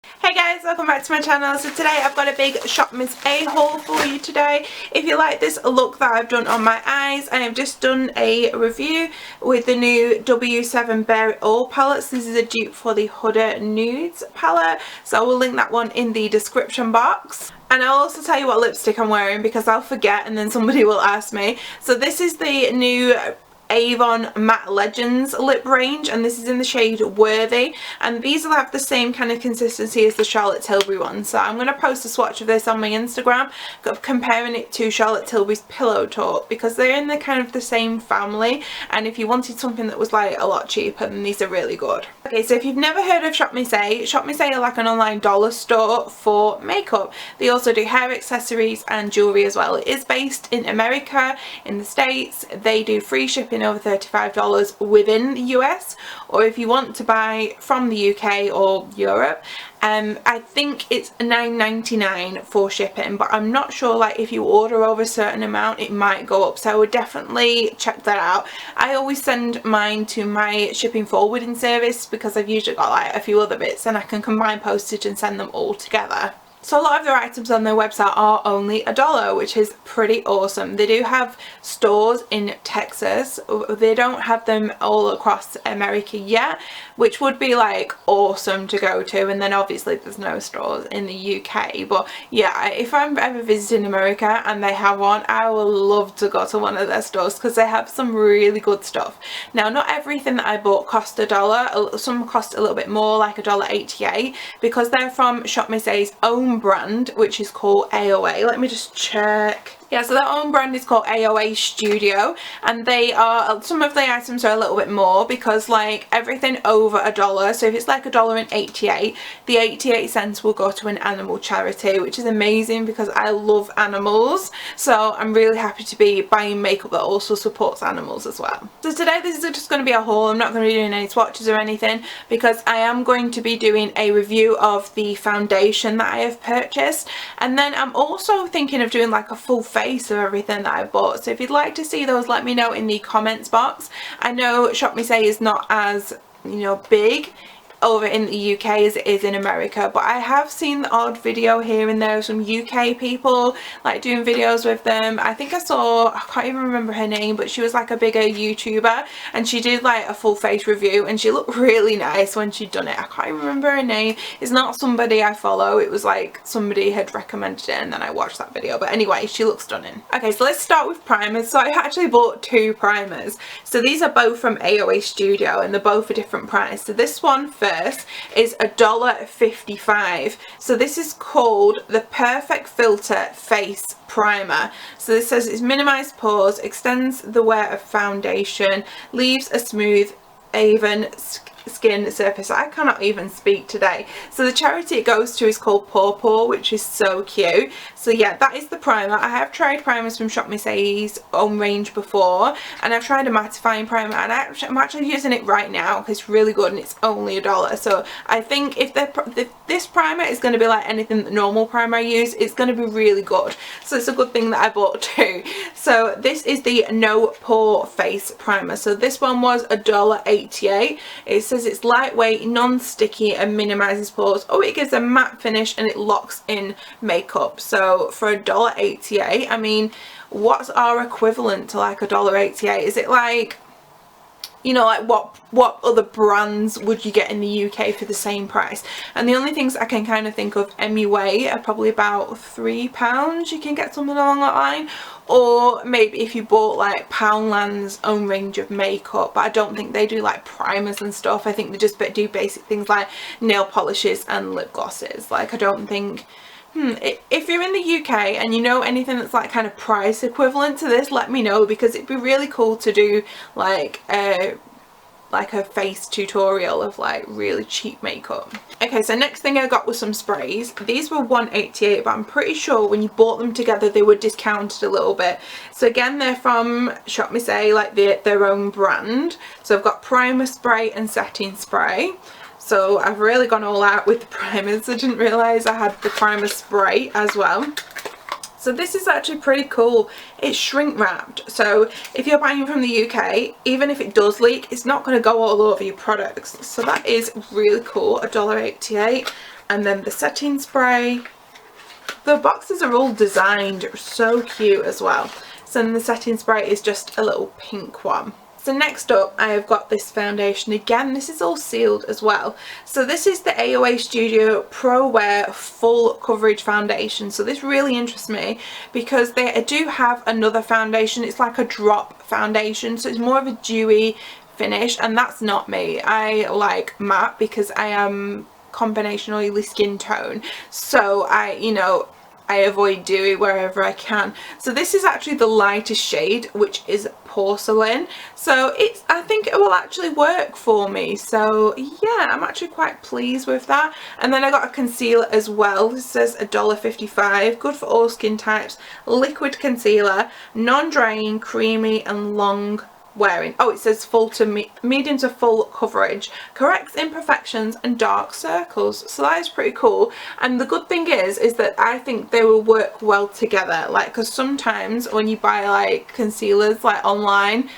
Hey guys, welcome back to my channel. So today I've got a big Shop Miss A haul for you today. If you like this look that I've done on my eyes, I have just done a review with the new W7 Bare It All palettes. This is a dupe for the Huda Nudes palette, so I will link that one in the description box. And I'll also tell you what lipstick I'm wearing because I'll forget and then somebody will ask me. So this is the new Avon Matte Legends lip range, and this is in the shade Worthy, and these will have the same kind of consistency as the Charlotte Tilbury one. So I'm going to post a swatch of this on my Instagram comparing it to Charlotte Tilbury's Pillow Talk because they're in the kind of the same family, and if you wanted something that was like a lot cheaper, then these are really good. Okay, so if you've never heard of Shop Miss A are like an online dollar store for makeup. They also do hair accessories and jewellery as well. It is based in America, in the States. They do free shipping over $35 within the US, or if you want to buy from the UK or Europe, I think it's $9.99 for shipping, but I'm not sure, like if you order over a certain amount it might go up, so I would definitely check that out. I always send mine to my shipping forwarding service because I've usually got like a few other bits and I can combine postage and send them all together. So a lot of their items on their website are only $1, which is pretty awesome. They do have stores in Texas. They don't have them all across America yet, which would be like awesome to go to. And then obviously there's no stores in the UK. But yeah, if I'm ever visiting America and they have one, I will love to go to one of their stores because they have some really good stuff. Now, not everything that I bought cost $1. Some cost a little bit more, like $1.88, because they're from Shop Miss A's own brand, which is called AOA. Let me just check. Yeah, so their own brand is called AOA Studio, and they are, some of the items are a little bit more because like everything over $1, so if it's like $1.88, the 88 cents will go to an animal charity, which is amazing because I love animals, so I'm really happy to be buying makeup that also supports animals as well. So today this is just going to be a haul. I'm not going to be doing any swatches or anything because I am going to be doing a review of the foundation that I have purchased, and then I'm also thinking of doing like a full face of everything that I bought. So if you'd like to see those, let me know in the comments box. I know Shop Miss A is not as, you know, big over in the UK as it is in America, but I have seen the odd video here and there of some UK people like doing videos with them. I think I saw, I can't even remember her name, but she was like a bigger YouTuber and she did like a full face review and she looked really nice when she'd done it. I can't even remember her name. It's not somebody I follow, it was like somebody had recommended it and then I watched that video, but anyway, she looks stunning. Okay, so let's start with primers. So I actually bought two primers. So these are both from AOA Studio and they're both a different price. So this one first is $1.55. So this is called the Perfect Filter Face Primer. So this says it's minimized pores, extends the wear of foundation, leaves a smooth, even skin surface. I cannot even speak today. So the charity it goes to is called Pore, which is so cute. So yeah, that is the primer. I have tried primers from Shop Miss A's own range before, and I've tried a mattifying primer, and I'm actually using it right now because it's really good and it's only $1. So I think if this primer is going to be like anything that normal primer I use, it's going to be really good. So it's a good thing that I bought two. So this is the No Pore Face Primer. So this one was $1.88. It says it's lightweight, non-sticky and minimizes pores. Oh, it gives a matte finish and it locks in makeup. So for $1.88, I mean, what's our equivalent to like $1.88? Is it like, you know, like what other brands would you get in the UK for the same price? And the only things I can kind of think of MUA are probably about £3. You can get something along that line. Or maybe if you bought like Poundland's own range of makeup, but I don't think they do like primers and stuff. I think they just do basic things like nail polishes and lip glosses. Like I don't think, if you're in the UK and you know anything that's like kind of price equivalent to this, let me know because it'd be really cool to do like a face tutorial of like really cheap makeup. Okay, so next thing I got was some sprays. These were $1.88, but I'm pretty sure when you bought them together they were discounted a little bit. So again, they're from Shop Miss A, like their own brand. So I've got primer spray and setting spray. So I've really gone all out with the primers. I didn't realise I had the primer spray as well. So this is actually pretty cool. It's shrink wrapped, so if you're buying from the UK, even if it does leak, it's not going to go all over your products. So that is really cool. $1.88. and then the setting spray. The boxes are all designed so cute as well. So then the setting spray is just a little pink one. So next up I have got this foundation. Again, this is all sealed as well. So this is the AOA Studio Pro Wear Full Coverage Foundation. So this really interests me because they do have another foundation. It's like a drop foundation, so it's more of a dewy finish, and that's not me. I like matte because I am combination oily skin tone, so I avoid dewy wherever I can. So this is actually the lightest shade, which is Porcelain. So I think it will actually work for me. So yeah, I'm actually quite pleased with that. And then I got a concealer as well. This says $1.55. Good for all skin types. Liquid concealer, non-drying, creamy and long wearing. Oh, it says full to medium to full coverage, corrects imperfections and dark circles. So that is pretty cool. And the good thing is that I think they will work well together, like, because sometimes when you buy like concealers like online,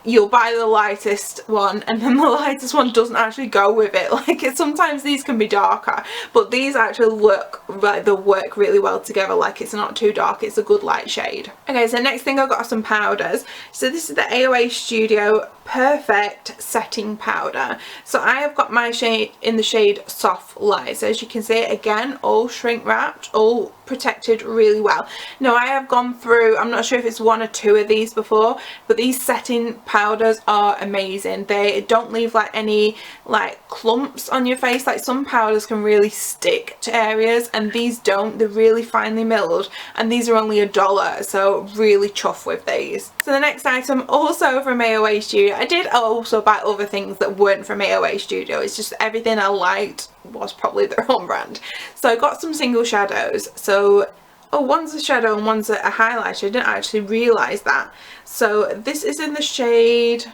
you'll buy the lightest one and then the lightest one doesn't actually go with it. Like, sometimes these can be darker, but these actually work, like, they work really well together. Like, it's not too dark, it's a good light shade. Okay, so next thing I got are some powders. So this is the AOA Studio Perfect Setting Powder. So I have got my shade in the shade Soft Light. So as you can see, again, all shrink wrapped, all protected really well. Now I have gone through, I'm not sure if it's one or two of these before, but these setting powders are amazing. They don't leave like any like clumps on your face. Like, some powders can really stick to areas and these don't. They're really finely milled, and these are only $1, so really chuffed with these. So the next item, also from AOA Studio. I did also buy other things that weren't from AOA Studio. It's just everything I liked was probably their own brand. So I got some single shadows. So one's a shadow and one's a highlighter. I didn't actually realise that. So this is in the shade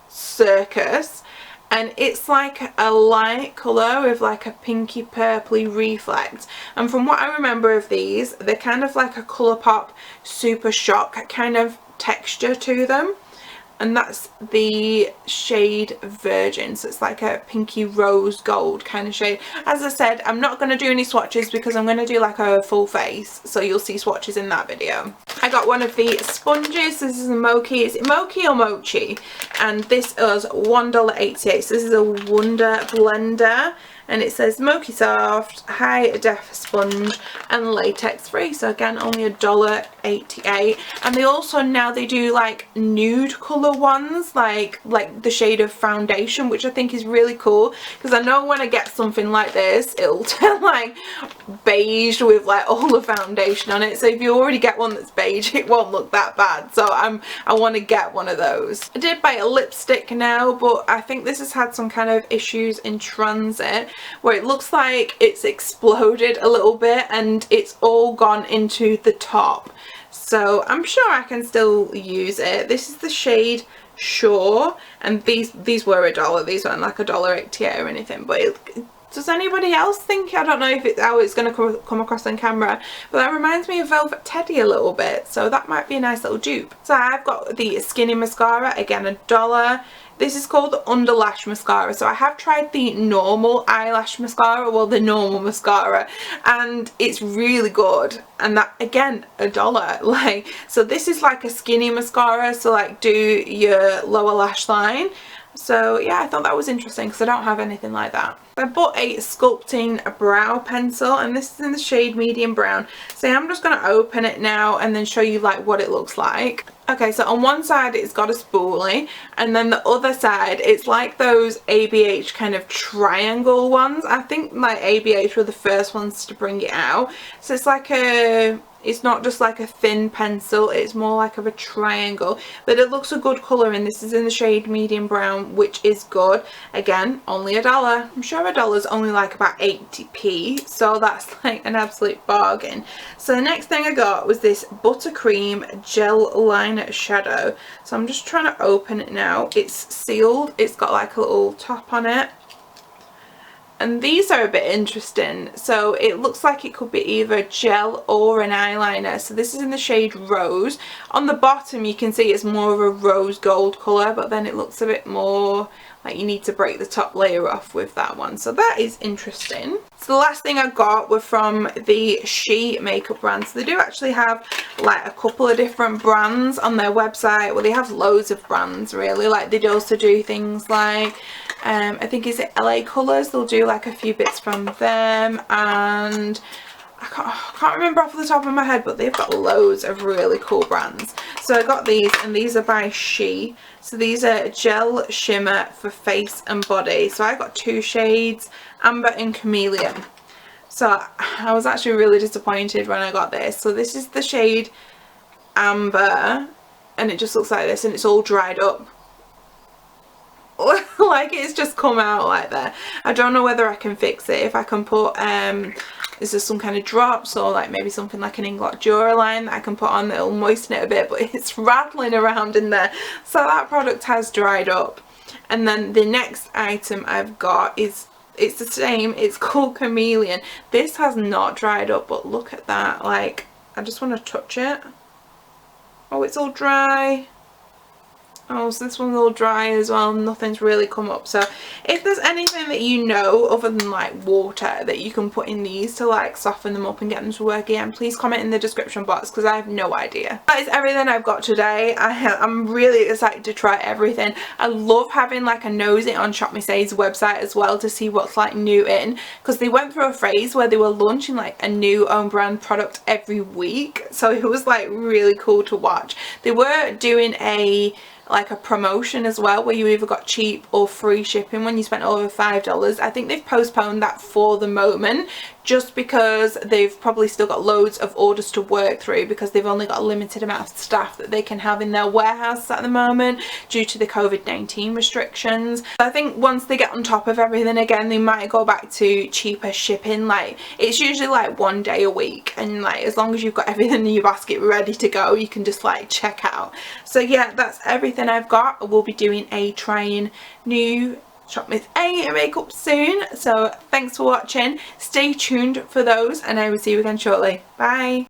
Circus, and it's like a light colour with like a pinky purpley reflect. And from what I remember of these, they're kind of like a Colourpop Super Shock kind of texture to them. And that's the shade Virgin, so it's like a pinky rose gold kind of shade. As I said, I'm not going to do any swatches because I'm going to do like a full face, so you'll see swatches in that video. I got one of the sponges. This is a Mochi. Is it Mochi or Mochi? And this is $1.88. So this is a Wonder Blender, and it says Mochi Soft, High Def Sponge and latex free. So again, only $1.88. And they also, now they do like nude colour ones, like the shade of foundation, which I think is really cool, because I know when I get something like this, it'll turn like beige with like all the foundation on it. So if you already get one that's beige, it won't look that bad. So I want to get one of those. I did buy a lipstick now, but I think this has had some kind of issues in transit, where it looks like it's exploded a little bit and it's all gone into the top. So I'm sure I can still use it. This is the shade Shore, and these were $1. These weren't like $1.88 or anything, but does anybody else think, I don't know if it's how it's going to come across on camera, but that reminds me of Velvet Teddy a little bit, so that might be a nice little dupe. So I've got the Skinny Mascara, again $1. This is called the Under Lash Mascara. So I have tried the normal eyelash mascara, well, the normal mascara, and it's really good. And that, again, $1. Like, so this is like a skinny mascara, so like do your lower lash line. So yeah, I thought that was interesting because I don't have anything like that. I bought a Sculpting brow pencil, and this is in the shade Medium Brown. So I'm just going to open it now and then show you like what it looks like. Okay, so on one side it's got a spoolie, and then the other side it's like those ABH kind of triangle ones. I think like ABH were the first ones to bring it out. So it's like it's not just like a thin pencil, it's more like of a triangle, but it looks a good colour, and this is in the shade Medium Brown, which is good. Again, only $1. I'm sure $1 is only like about 80p, so that's like an absolute bargain. So the next thing I got was this Buttercream Gel Liner Shadow. So I'm just trying to open it now. It's sealed, it's got like a little top on it. And these are a bit interesting. So it looks like it could be either gel or an eyeliner. So this is in the shade Rose. On the bottom you can see it's more of a rose gold colour, but then it looks a bit more like you need to break the top layer off with that one. So that is interesting. So the last thing I got were from the She makeup brand. So they do actually have like a couple of different brands on their website. Well, they have loads of brands really. Like they also do things like I think is it LA Colours. They'll do like a few bits from them, and I can't remember off the top of my head, but they've got loads of really cool brands. So I got these, and these are by She. So these are gel shimmer for face and body. So I got 2 shades, Amber and Chameleon. So I was actually really disappointed when I got this. So this is the shade Amber, and it just looks like this, and it's all dried up. Like it's just come out like that. I don't know whether I can fix it. If I can put is there some kind of drops, or like maybe something like an Inglot Duraline that I can put on that'll moisten it a bit, but it's rattling around in there. So that product has dried up. And then the next item I've got is, it's the same, it's called Chameleon. This has not dried up, but look at that. Like, I just want to touch it. Oh, it's all dry. Oh, so this one's all dry as well. Nothing's really come up. So if there's anything that you know other than like water that you can put in these to like soften them up and get them to work again, please comment in the description box, because I have no idea. That is everything I've got today. I'm really excited to try everything. I love having like a nosy on Shop Missa's website as well to see what's like new in, because they went through a phase where they were launching like a new own brand product every week. So it was like really cool to watch. They were doing a promotion as well, where you either got cheap or free shipping when you spent over $5. I think they've postponed that for the moment, just because they've probably still got loads of orders to work through, because they've only got a limited amount of staff that they can have in their warehouse at the moment due to the COVID-19 restrictions. I think once they get on top of everything again, they might go back to cheaper shipping. Like it's usually like 1 day a week, and like as long as you've got everything in your basket ready to go, you can just like check out. So yeah, that's everything I've got. I will be doing a trying new Shop Miss A makeup soon. So thanks for watching. Stay tuned for those, and I will see you again shortly. Bye.